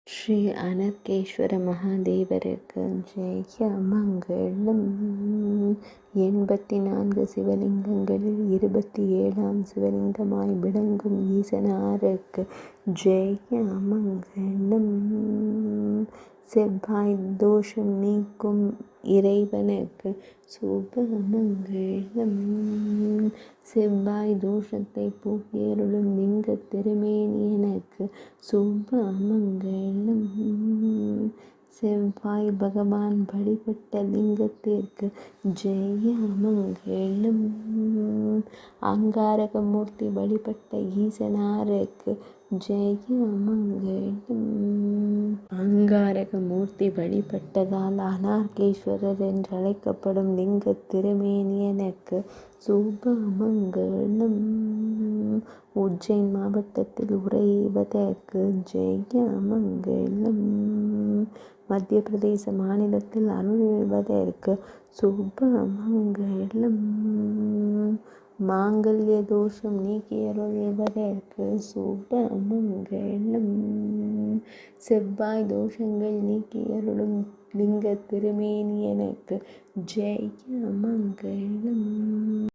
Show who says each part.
Speaker 1: ஸ்ரீ அனர்கேஸ்வர மகாதேவருக்கு ஜெய மங்களம். 84 சிவலிங்கங்களில் 27ஆம் சிவலிங்கமாய் விளங்கும் ஈசனாருக்கு ஜெய மங்களம். செவ்வாய் தோஷம் நீக்கும் இறைவனுக்கு சுபமங்களம். செவ்வாய் தோஷத்தை போக்கியருளும் லிங்க திருமேனியனுக்கு சுபமங்களம். செவ்வாய் பகவான் வழிபட்ட லிங்கத்திற்கு ஜெய மங்களம். அங்காரகமூர்த்தி வழிபட்ட ஈசனாருக்கு ஜெய மங்களம். அங்காரகமூர்த்தி வழிபட்டதால் அனர்கேஸ்வரர் என்றழைக்கப்படும் லிங்க திருமேனியனுக்கு சுபமங்களம். உஜ்ஜைன் மாவட்டத்தில் உறைவதற்கு ஜெய மங்களம். மத்திய பிரதேச மாநிலத்தில் அருள்வதற்கு சுபமங்களம். மாங்கல்ய தோஷம் நீக்கியருள்வதற்கு சுபமங்களம். செவ்வாய் தோஷங்கள் நீக்கியருளும் லிங்க திருமேனியனுக்கு ஜெய மங்களம்.